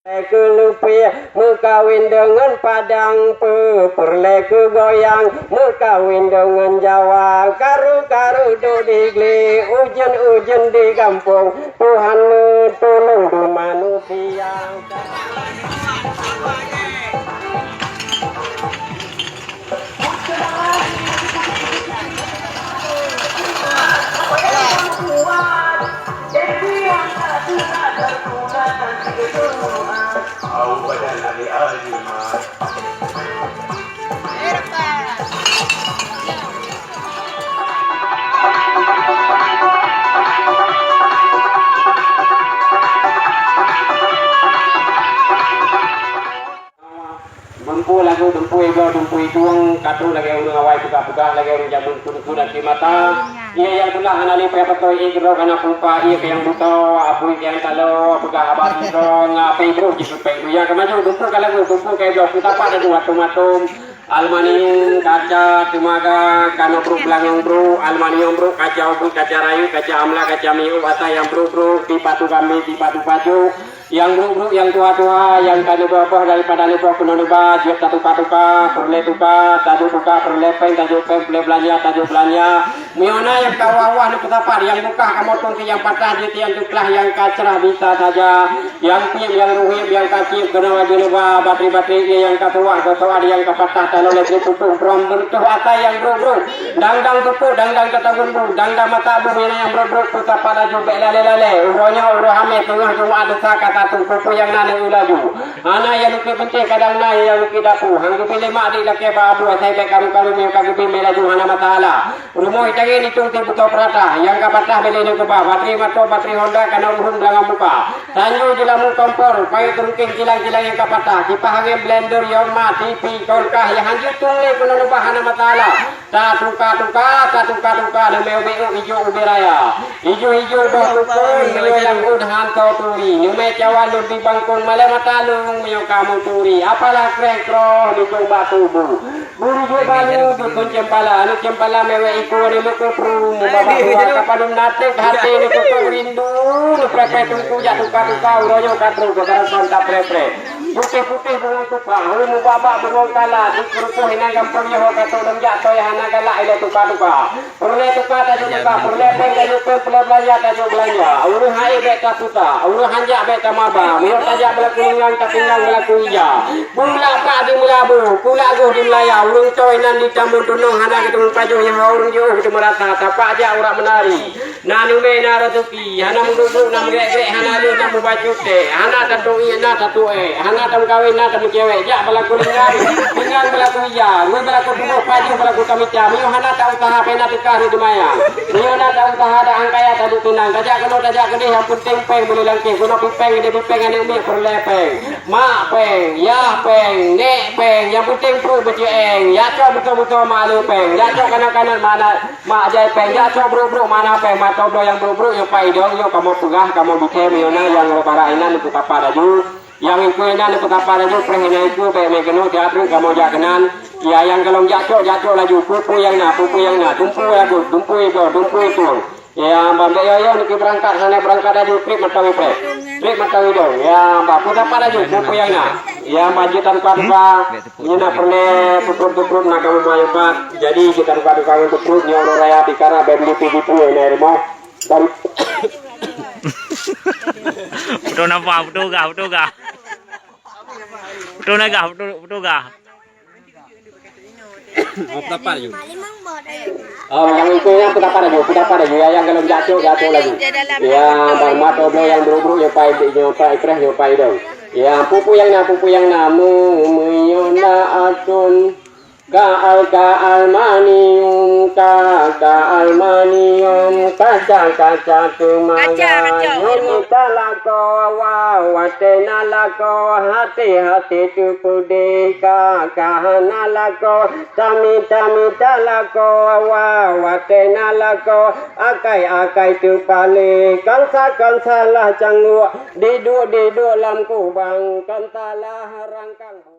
Kelupia mengkawin dengan Padang perle goyang mengkawin dengan Jawa karu do digli ujen di kampung Tuhan tolong do manusia. Dumpu tuang katru lagi orang awai puka lagi orang jamun kuda di mata ia yang telah hanali pepato igro kana pupa ia yang buto apu yang talo puka habat ro ngapai bro jisu pengu ya kemaju dumpu kalau dumpu kayak blok kita pada dua tomatum aluminium kaca tumaga kano bro belangang bro aluminium bro kaca rayu kaca amla kaca miu ata yang bro pipa tu kami pipa tu baju yang bro yang tua yang kano bawah daripada lepo kuno ba jet tuka perle tuka tadu tuka perle pen tadu pen belanja miona yang kawawa ni petapa yang buka kamu tungki yang patah jet yang tuklah yang kacrah bisa saja yang piem yang ruhim yang kacir kena wajib bateri yang katua yang kapatah kalau lagi tutup from bertuh ata yang bro dangdang tutup dangdang ketagun bro dangdang mata bumi yang bro putar pada juga lele uronya urohame tengah cuma ada kata tutup yang nane ulaju ana yang luki penting kadang nai yang luki dapu hang pilih mak di laki babu saya baik kamu yang kamu pilih laju hana matala rumah itu ni tung butuh perata yang kapatah beli ni kebah bateri Honda kena urun belakang muka tanju jelamu kompor payah terungking kilang yang kapatah kipahangi blender yang mati TV kolkah yang hanjut tunggu kuno lupa hana matala tak tuka namanya hijau ubi raya hijau doh tukun yang udah hantau turi namanya cawan di bangkung malam matalung yang kamu turi apalah krekro di batu buru balu dukun cempala mewe iku ni luku pru bawa kapadum natek hati ni kuku rindu prepe tungku jatuh tuka uroyo katru kegaran kontak prepe putih burung tuka hulu babak burung kala dikuruku hina gampang yoho kato dong jatuh ya hana galak ila tuka perle tuka tajuk tuka perle pengkayu perle belanja tajuk belanja uru hai beta puta uru hanjak beta maba miyo tajak belakuningan kapingang belaku ija mula pak di mulabu pula guh di melaya urung coy nan di campur tunung hana ketemu pajuh yang urung jauh ketemu rata tapak aja urak menari nanu me naratuki hana muduk nam grek hana lu nam baju teh hana tatu ina tatu hana tam kawin na tam cewek jak belaku pinggang belaku ija gue belaku dulu pajuh belaku kamica miyo hana tak usaha pena tukar di dumaya miyo hana tak usaha ada angkaya tadu tunang tajak kedih yang penting peng boleh langkih kuno peng ane umi perlepeng mak peng ya peng nek peng yang penting pro becieng ya coba betul malu peng ya coba kanan mana mak jai peng ya coba bro mana peng mak coba yang bro yang pai dong yo kamu pegah kamu bikin miona yang lebara inan untuk apa daju yang itu inan untuk apa daju prehnya itu peng mekeno teatru kamu jakanan ya yang kalau jatuh laju pupu yang na tumpu itu ya mbak yo niki berangkat sana berangkat aja trip matawi dong ya mbak putar pada aja pupu yang na ya majitan kadva nyina perne tutup nak kamu mayu pak jadi kita kadva untuk truk nyoro raya pikara beli PDP ini rumah dari Betul nampak betul ga Petapa aja. Yang itu yang petapa aja ya yang kalau jatuh lagi. Ya bang mato yang bro yang pai dong. Ya pupu yang namu meyona atun ka almanium kaca tumaga yunita lako watena lako hati tukude kahana lako tami lako watena lako akai tupale kansa lah canggu diduk lam kubang kansalah rangkang